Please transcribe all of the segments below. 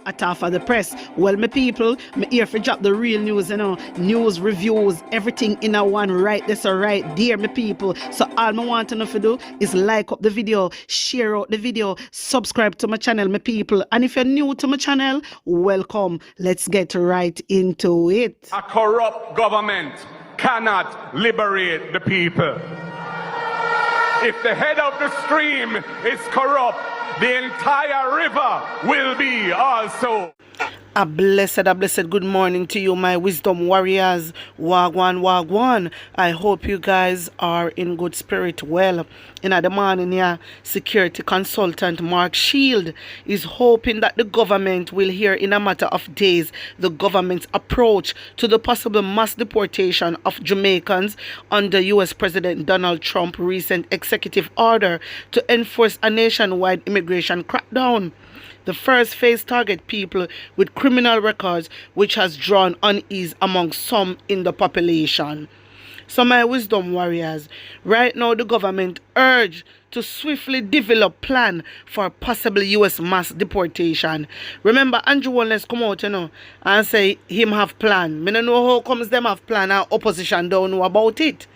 At half of the press. Well, my people, me here for drop the real news, news, reviews, everything in a one right this or right there, my people. So all I want to know to do is like up the video, share out the video, subscribe to my channel, my people. And if you're new to my channel, welcome. Let's get right into it. A corrupt government cannot liberate the people. If the head of the stream is corrupt, the entire river will be also. A blessed good morning to you, my wisdom warriors. Wagwan, wagwan. I hope you guys are in good spirit. Well, in the morning here, security consultant Mark Shield is hoping that the government will hear in a matter of days the government's approach to the possible mass deportation of Jamaicans under U.S. President Donald Trump's recent executive order to enforce a nationwide immigration crackdown. The first phase target people with criminal records, which has drawn unease among some in the population. So my wisdom warriors, right now the government urge to swiftly develop plan for possible U.S. mass deportation. Remember, Andrew Wallace come out, and say him have plan. Me no know how comes them have plan and opposition don't know about it.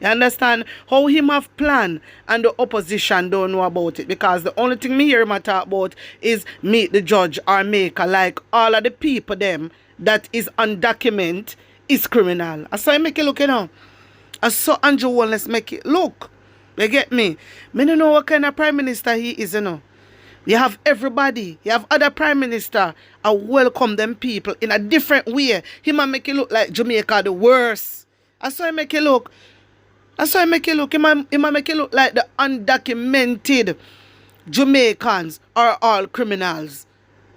You understand? How him have plan and the opposition don't know about it. Because the only thing me hear him talk about is meet the judge or maker, like all of the people them that is undocumented is criminal. I saw him make it look, I saw Andrew Wallace make it look. You get me? Me don't know what kind of prime minister he is, You have everybody. You have other prime minister. I welcome them people in a different way. He might make it look like Jamaica the worst. I saw him make it look. That's why I make it look. He might make it look like the undocumented Jamaicans are all criminals.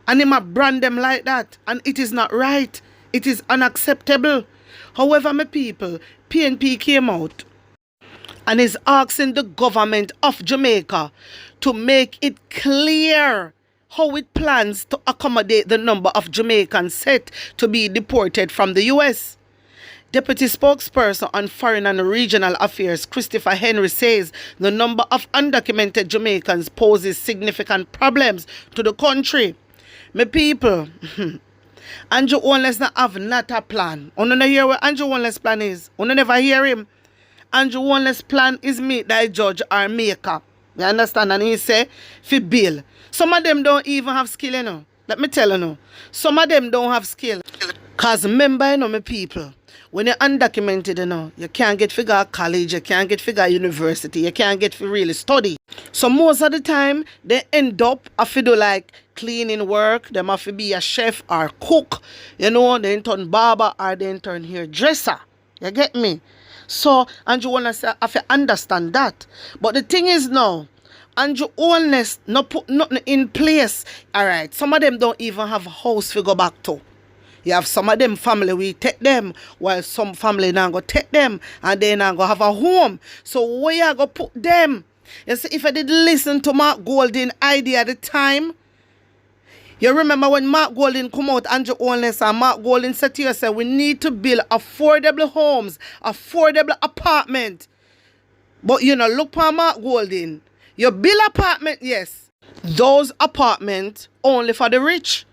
And he might brand them like that. And it is not right. It is unacceptable. However, my people, PNP came out and is asking the government of Jamaica to make it clear how it plans to accommodate the number of Jamaicans set to be deported from the U.S. Deputy spokesperson on Foreign and Regional Affairs, Christopher Henry, says the number of undocumented Jamaicans poses significant problems to the country. My people, Andrew Wallace not have not a plan. You don't hear what Andrew Wallace's plan is. You never hear him. Andrew Wallace's plan is meet thy judge or maker. You understand? And he say, for bill. Some of them don't even have skill, Let me tell you, Some of them don't have skill. Because remember, my people, when you're undocumented, you can't get figure college, you can't get figure university, you can't get for really study. So most of the time, they end up have to do like cleaning work, they have to be a chef or cook, they turn barber or they turn hairdresser. You get me? So Andrew Wallace have to understand that. But the thing is now, Andrew Wallace not put nothing in place. Alright, some of them don't even have a house to go back to. You have some of them family, we take them, while some family now go take them, and they now go have a home. So where you go put them? You see, if I did listen to Mark Golding idea at the time, you remember when Mark Golding come out, Andrew Wallace and Mark Golding said to you, say, we need to build affordable homes, affordable apartment. But look for Mark Golding. You build apartment, yes. Those apartments only for the rich.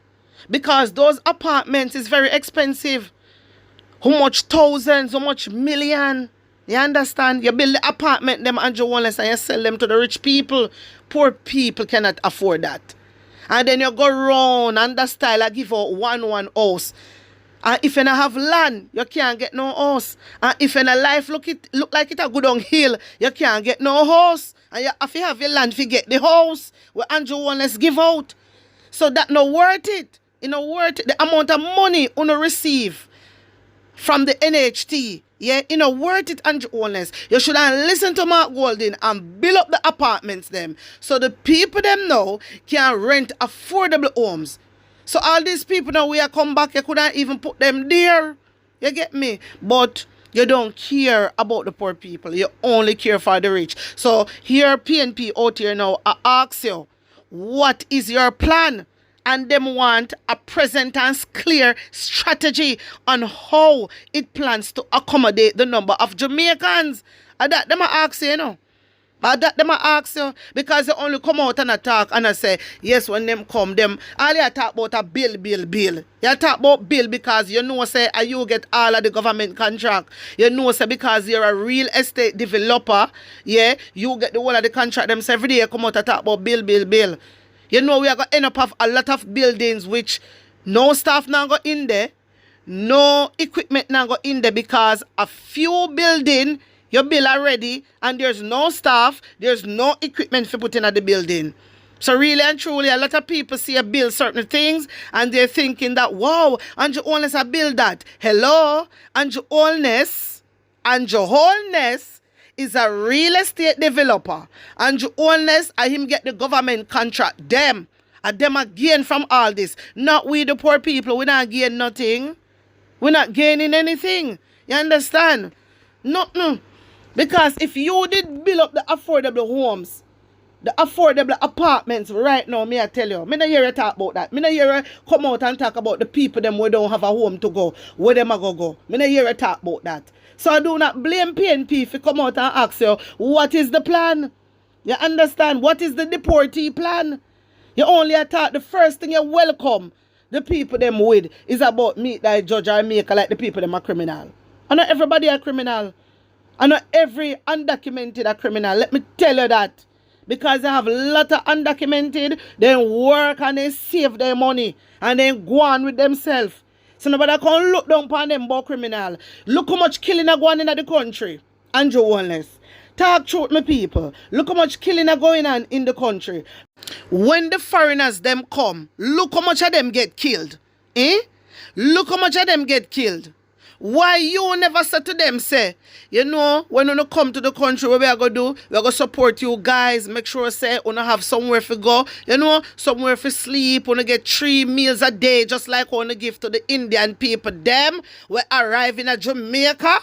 Because those apartments is very expensive. How much thousands, how much million? You understand? You build the apartment, them Andrew Wallace, and you sell them to the rich people. Poor people cannot afford that. And then you go round and the style I give out one house. And if you don't have land, you can't get no house. And if your life look like it a good on hill, you can't get no house. And you have to have your land to get the house where Andrew Wallace give out. So that not worth it. Worth the amount of money you receive from the NHT. Yeah, worth it, Andrew Wallace. You should have listened to Mark Golding and build up the apartments them. So the people them now can rent affordable homes. So all these people now we are come back, you couldn't even put them there. You get me? But you don't care about the poor people. You only care for the rich. So here PNP out here now, I ask you, what is your plan? And them want a present and clear strategy on how it plans to accommodate the number of Jamaicans. And that them ask you, But that them I ask you because they only come out and attack and I say, yes, when them come, them all you talk about a bill. You talk about bill because you know say you get all of the government contract. You know say because you're a real estate developer, yeah, you get the whole of the contract. Them say every day you come out and talk about bill. You know we are gonna end up have a lot of buildings which no staff now go in there, no equipment now go in there because a few building your bill already and there's no staff, there's no equipment for putting at the building. So really and truly, a lot of people see a bill certain things and they're thinking that, wow, and your wholeness a bill that. Hello, and your wholeness is a real estate developer. And your wholeness, and him get the government contract. Them, and them are gain from all this. Not we the poor people, we not gain nothing. We're not gaining anything. You understand? Nothing. Because if you did build up the affordable homes, the affordable apartments right now, me I tell you, me not hear you talk about that. Me not hear you come out and talk about the people them who don't have a home to go, where them a go. Me not hear you talk about that. So I do not blame PNP if you come out and ask you, what is the plan? You understand? What is the deportee plan? You only attack the first thing you welcome the people them with is about meet thy judge or maker like the people them a criminal. And not everybody a criminal. And not every undocumented a criminal. Let me tell you that. Because they have a lot of undocumented, they work and they save their money and they go on with themselves. So nobody can look down upon them about criminal. Look how much killing are going on in the country. Andrew Wallace. Talk truth, my people. Look how much killing are going on in the country. When the foreigners them come, look how much of them get killed. Look how much of them get killed. Why you never said to them, say, you know, when you come to the country, what we are going to do? We are going to support you guys. Make sure, say, you have somewhere to go. You know, somewhere to sleep. You get 3 meals a day, just like you give to the Indian people. Them, we arrive in Jamaica.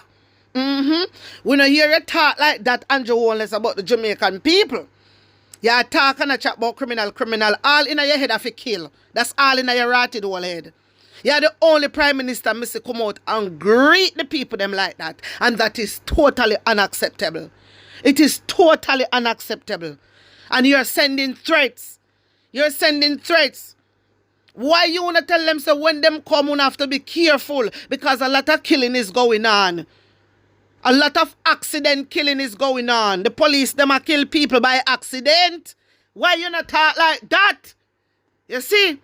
We don't hear you talk like that, Andrew Wallace, about the Jamaican people. You talk and chat about criminal. All in your head have to kill. That's all in your rotted whole head. You're the only prime minister miss come out and greet the people them like that. And that is totally unacceptable. It is totally unacceptable. And you're sending threats. Why you want to tell them so when them come you have to be careful because a lot of killing is going on. A lot of accident killing is going on. The police them a kill people by accident. Why you not talk like that? You see?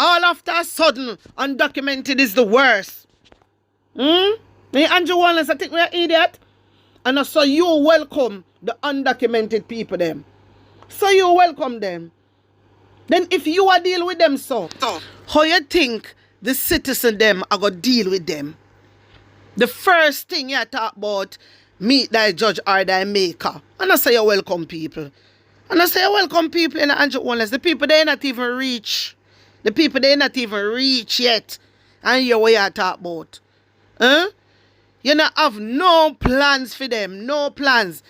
All after a sudden, undocumented is the worst. Me, Andrew Wallace, I think we're idiot. And so you welcome the undocumented people them. So you welcome them. Then if you are deal with them so, how you think the citizen them are going to deal with them? The first thing you talk about, meet thy judge or thy maker. And I say you welcome people. And I say you welcome people in Andrew Wallace. The people they not even reach. The people they not even reach yet. And hear what you talk about. You not have no plans for them. No plans.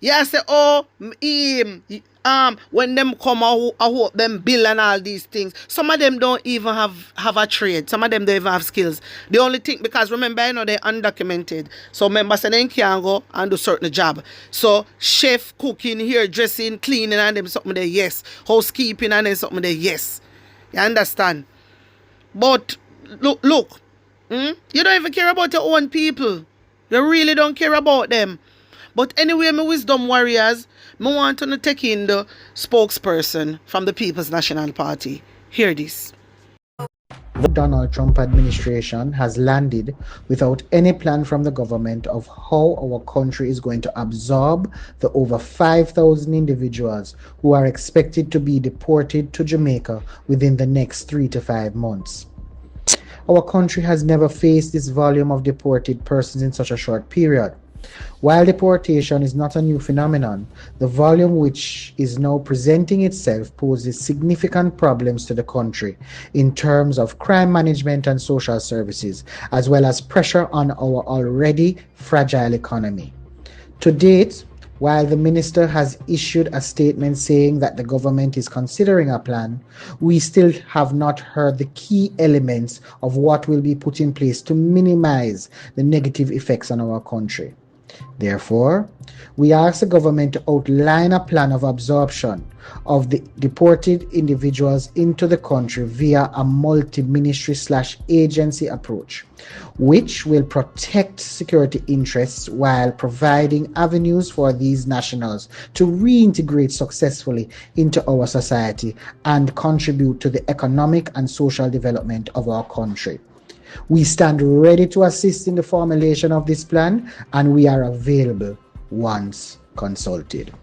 You say, oh, when them come, I hope them bill and all these things. Some of them don't even have a trade. Some of them don't even have skills. The only thing, because remember, you know, they're undocumented. So members say they can't go and do certain job. So chef, cooking, hairdressing, cleaning and them something there, yes. Housekeeping and them something there, yes. You understand? But look, you don't even care about your own people. You really don't care about them. But anyway, my wisdom warriors, I want to take in the spokesperson from the People's National Party. Hear this. The Donald Trump administration has landed without any plan from the government of how our country is going to absorb the over 5,000 individuals who are expected to be deported to Jamaica within the next 3 to 5 months. Our country has never faced this volume of deported persons in such a short period. While deportation is not a new phenomenon, the volume which is now presenting itself poses significant problems to the country in terms of crime management and social services, as well as pressure on our already fragile economy. To date, while the minister has issued a statement saying that the government is considering a plan, we still have not heard the key elements of what will be put in place to minimize the negative effects on our country. Therefore, we ask the government to outline a plan of absorption of the deported individuals into the country via a multi-ministry/agency approach, which will protect security interests while providing avenues for these nationals to reintegrate successfully into our society and contribute to the economic and social development of our country. We stand ready to assist in the formulation of this plan, and we are available once consulted.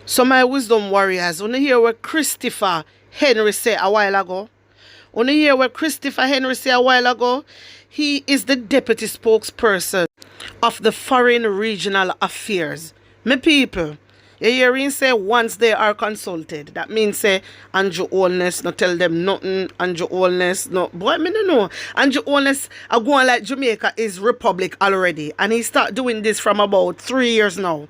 So my wisdom warriors, when you hear what Christopher Henry said a while ago, when you hear what Christopher Henry said a while ago, he is the deputy spokesperson of the Foreign Regional Affairs. My people, you hear him say once they are consulted. That means say Andrew Holness not tell them nothing. Andrew Holness no. Boy, me no know. Andrew Holness are going like Jamaica is republic already. And he start doing this from about 3 years now.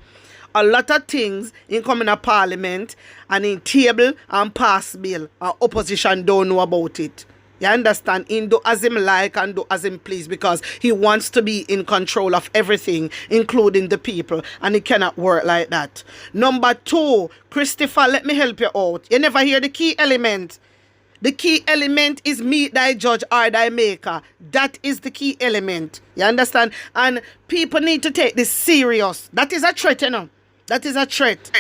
A lot of things in coming to parliament and in table and pass bill. And opposition don't know about it. You understand? He do as him like and do as him please because he wants to be in control of everything, including the people, and he cannot work like that. Number 2, Christopher, let me help you out. You never hear the key element. The key element is meet thy judge or thy maker. That is the key element. You understand? And people need to take this serious. That is a threat, you know. That is a threat.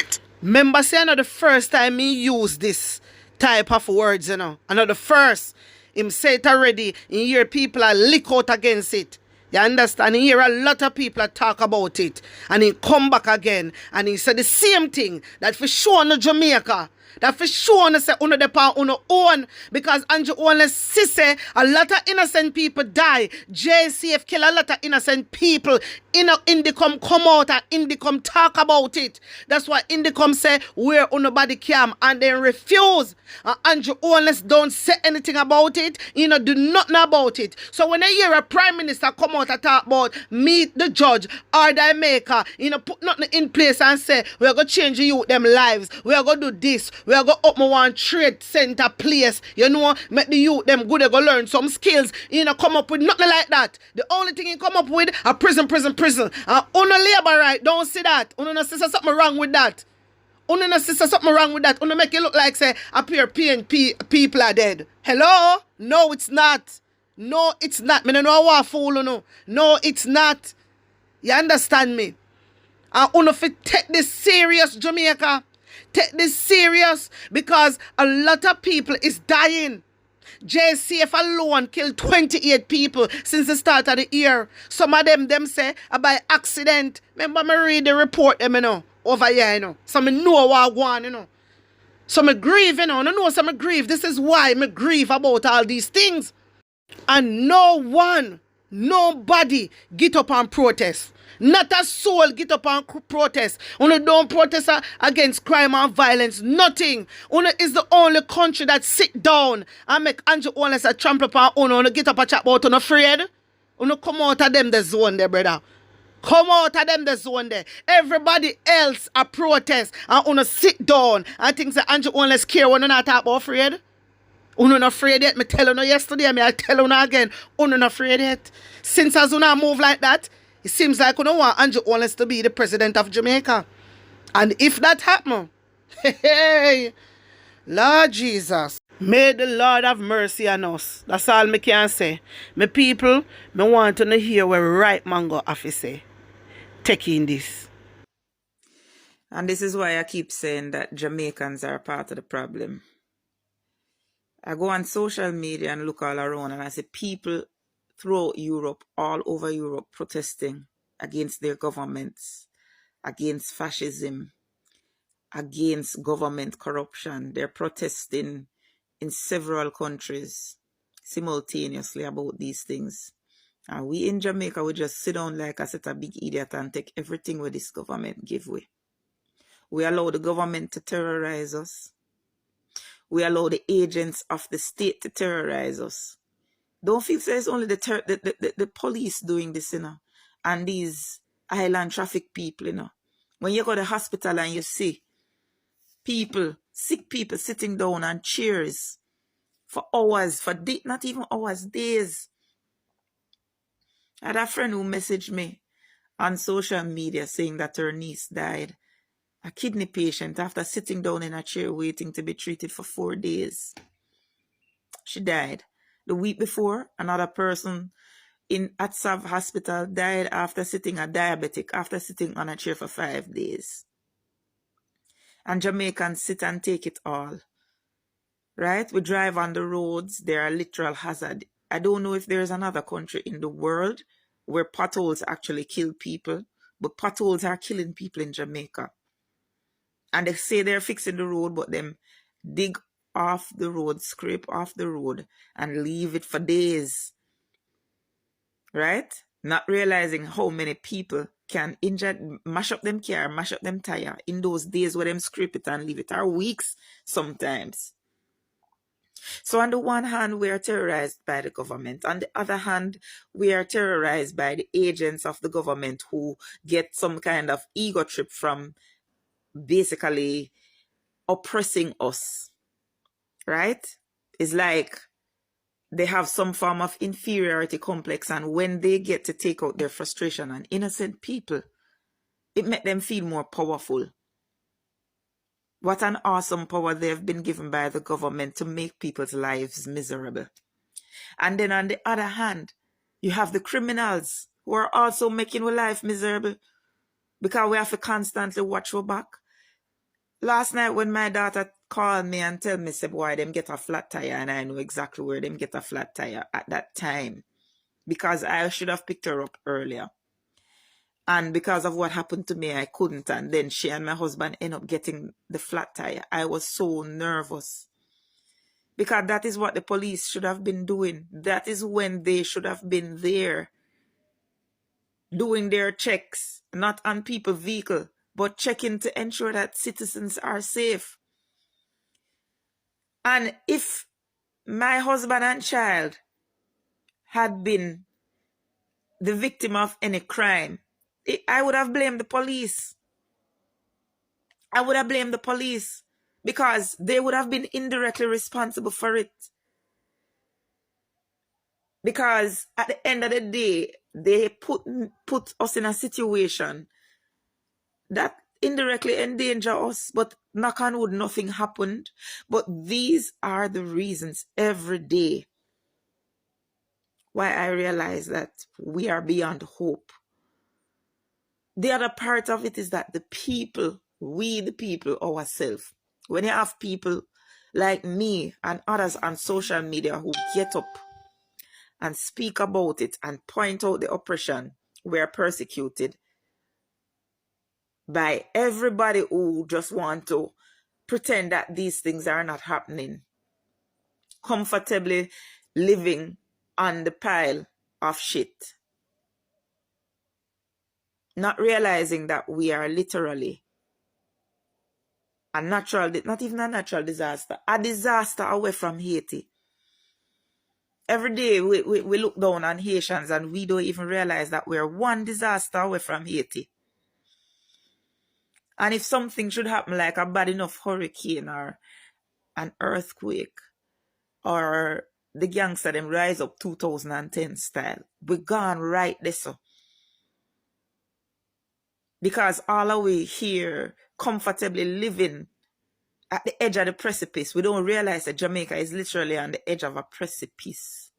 Remember, say, not the first time he used this type of words, you know. And not the first. Him say it already. In here, people are lick out against it. You understand? In here, a lot of people talk about it. And he come back again. And he said the same thing. That for sure no Jamaica. That for sure no say uno depend uno own. Because Andrew Holness say a lot of innocent people die. JCF kill a lot of innocent people. Indicom come out and Indicom talk about it. That's why Indicom say where nobody can and they refuse. And Andrew Holness don't say anything about it. Do nothing about it. So when I hear a prime minister come out and talk about meet the judge or the maker, put nothing in place and say we're gonna change the youth them lives. We're gonna do this. We're gonna open one trade center place. Make the youth them good. They gonna learn some skills. Come up with nothing like that. The only thing he come up with a prison. And uno labor right, don't see that. Uno no see something wrong with that. Uno no see something wrong with that. Uno make it look like say appear PNP people are dead. Hello? No, it's not. No, it's not. Me no know what fool uno. No, it's not. You understand me? And uno fit take this serious, Jamaica. Take this serious because a lot of people is dying. JCF alone killed 28 people since the start of the year. Some of them say by accident. Remember me read the report them, over here, So me know what I want, So me grieve, I know so me grieve. This is why me grieve about all these things. And nobody get up and protest. Not a soul get up and protest. Uno don't protest against crime and violence. Nothing. Uno is the only country that sit down and make Andrew Holness a trample upon Uno get up and chat about uno afraid. Uno come out of them the zone there, brother. Come out of them the zone there. Everybody else a protest and uno sit down and think that Andrew Holness care when uno not talk about afraid. Uno not afraid yet. Me tell uno yesterday, I tell uno again. Uno not afraid yet. Since as uno move like that, it seems like we don't want Andrew Holness to be the president of Jamaica. And if that happen, hey, Lord Jesus, may the Lord have mercy on us. That's all me can say. My people, me want to hear what right mango have to say. Taking this. And this is why I keep saying that Jamaicans are part of the problem. I go on social media and look all around and I see people throughout Europe, all over Europe, protesting against their governments, against fascism, against government corruption. They're protesting in several countries simultaneously about these things. And we in Jamaica, we just sit down like a set of big idiot and take everything where this government give way. We allow the government to terrorize us. We allow the agents of the state to terrorize us. Don't feel it's only the police doing this, and these island traffic people, When you go to the hospital and you see people, sick people sitting down on chairs for hours, not even hours, days. I had a friend who messaged me on social media saying that her niece died, a kidney patient, after sitting down in a chair waiting to be treated for 4 days. She died. The week before, another person at Sav Hospital died after sitting, a diabetic, after sitting on a chair for 5 days. And Jamaicans sit and take it all. Right? We drive on the roads. There are literal hazards. I don't know if there's another country in the world where potholes actually kill people, but potholes are killing people in Jamaica. And they say they're fixing the road, but them dig off the road, scrape off the road, and leave it for days. Right? Not realizing how many people can injure, mash up them car, mash up them tire in those days where them scrape it and leave it, or weeks sometimes. So on the one hand, we are terrorized by the government. On the other hand, we are terrorized by the agents of the government who get some kind of ego trip from basically oppressing us. Right? It's like they have some form of inferiority complex, and when they get to take out their frustration on innocent people, it makes them feel more powerful. What an awesome power they've been given by the government to make people's lives miserable. And then on the other hand, you have the criminals who are also making our life miserable because we have to constantly watch our back. Last night when my daughter called me and tell me, say, boy, them get a flat tire, and I know exactly where them get a flat tire at that time because I should have picked her up earlier. And because of what happened to me, I couldn't. And then she and my husband end up getting the flat tire. I was so nervous. Because that is what the police should have been doing. That is when they should have been there doing their checks, not on people's vehicle, but checking to ensure that citizens are safe. And if my husband and child had been the victim of any crime, I would have blamed the police. I would have blamed the police because they would have been indirectly responsible for it. Because at the end of the day, they put us in a situation that indirectly endanger us, but knock on wood, nothing happened. But these are the reasons every day why I realize that we are beyond hope. The other part of it is that the people, we the people ourselves, when you have people like me and others on social media who get up and speak about it and point out the oppression, we are persecuted by everybody who just want to pretend that these things are not happening, comfortably living on the pile of shit, not realizing that we are literally a natural, not even a natural disaster, a disaster away from Haiti. Every day we look down on Haitians and we don't even realize that we're one disaster away from Haiti. And if something should happen like a bad enough hurricane or an earthquake or the gangster them rise up 2010 style, we gone right there so. Because all our way here comfortably living at the edge of the precipice, we don't realize that Jamaica is literally on the edge of a precipice.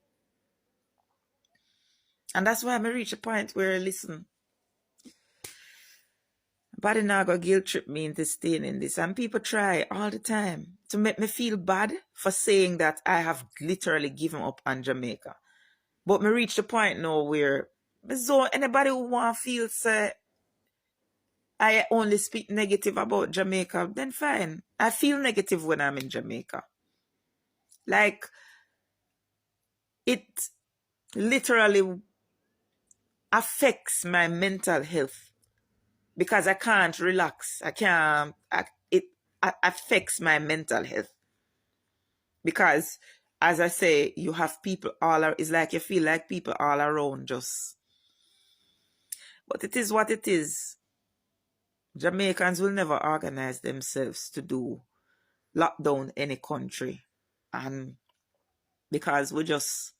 And that's why I reach a point where, listen, body now go guilt trip me into staying in this. And people try all the time to make me feel bad for saying that I have literally given up on Jamaica. But me reach the point now where, so anybody who want to feel say I only speak negative about Jamaica, then fine. I feel negative when I'm in Jamaica. Like, it literally affects my mental health because I can't relax. It affects my mental health because, as I say, you have people it's like you feel like people all around just. But it is what it is. Jamaicans will never organize themselves to do lockdown any country. And because we're just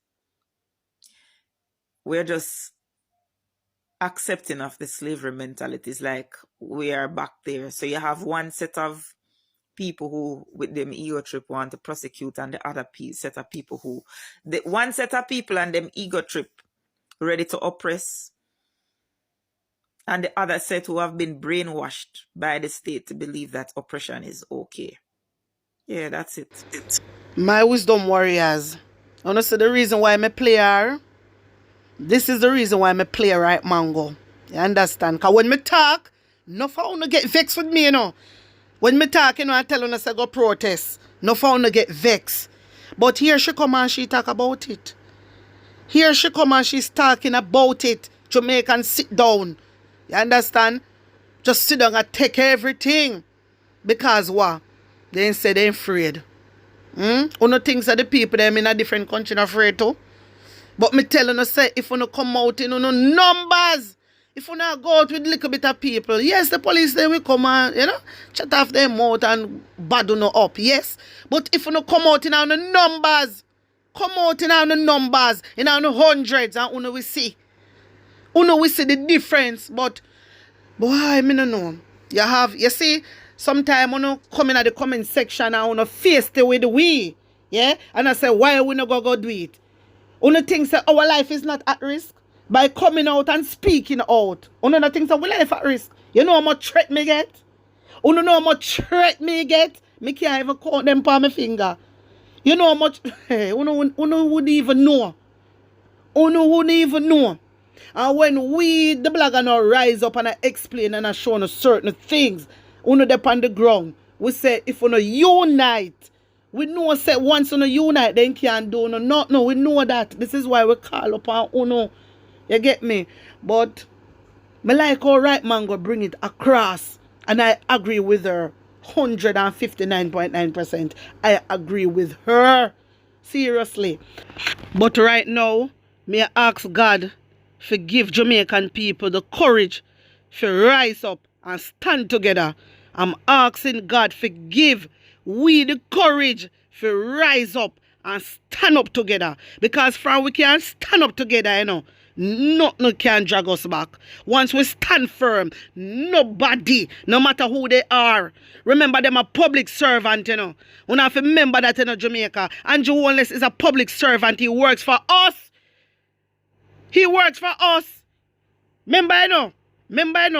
accepting of the slavery mentality. It's like we are back there. So you have one set of people who with them ego trip want to prosecute, and the other set of people who the one set of people and them ego trip ready to oppress, and the other set who have been brainwashed by the state to believe that oppression is okay. Yeah, that's it. My wisdom warriors. Honestly, the reason why I'm a player, this is the reason why I'm a player, right, Mango? You understand? Because when me talk, no for to get vexed with me, you know. When me talk, you know, I tell you, I say go protest. No for to get vexed. But here she come and she talk about it. Here she come and she's talking about it. Jamaican sit down. You understand? Just sit down and take everything. Because what? They ain't say they ain't afraid. Uno thinks that the people them in a different country are afraid too. But me tell you, say, if you come out in numbers, if you not go out with a little bit of people, yes, the police they will come and, you know, shut off their mouth and bad you up, yes. But if you come out in the numbers, come out in the numbers, in the hundreds, and uno will see. Uno will see the difference. But, boy, me no know. You see, sometimes uno come in at the comment section and uno face the way the we, yeah? And I say, why we not go do it? Uno thinks that our life is not at risk by coming out and speaking out. Uno not thinks that our life at risk. You know how much threat me get? Uno know how much threat me get? Me can't even count them on my finger. You know how much? Uno wouldn't even know. Uno wouldn't even know. And when we, the blogger, now rise up and I explain and I show no certain things, uno up on the ground, we say if uno unite, we know say once uno unite, then can't do no nothing. No, we know that. This is why we call upon uno. You get me? But me like how right Mango bring it across, and I agree with her 159.9%. I agree with her. Seriously. But right now, me ask God to give Jamaican people the courage to rise up and stand together. I'm asking God to give we the courage to rise up and stand up together. Because from we can stand up together, you know, nothing can drag us back. Once we stand firm, nobody, no matter who they are, remember them a public servant, you know. We have to remember that in Jamaica. Andrew Wallace is a public servant. He works for us. He works for us. Remember, you know,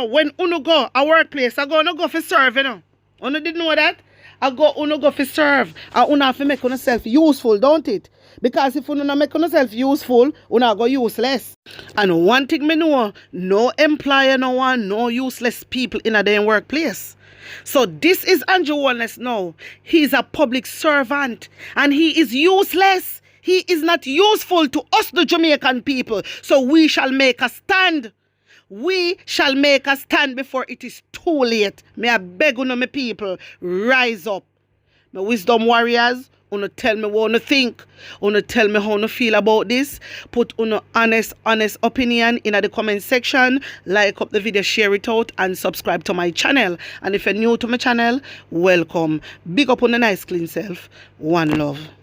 when uno go a workplace, I go for serve, you know. Uno didn't know that? Uno go for serve. And uno have to make yourself useful, don't it? Because if uno not make yourself useful, uno go useless. And one thing me know, no employer no one, no useless people in a damn workplace. So this is Andrew Wallace now. He's a public servant and he is useless. He is not useful to us, the Jamaican people. So we shall make a stand. We shall make a stand before it is too late. May I beg you, my people, rise up. My wisdom warriors, wanna tell me what you think. Wanna tell me how you feel about this. Put on honest opinion in the comment section. Like up the video, share it out, and subscribe to my channel. And if you're new to my channel, welcome. Big up on the nice clean self. One love.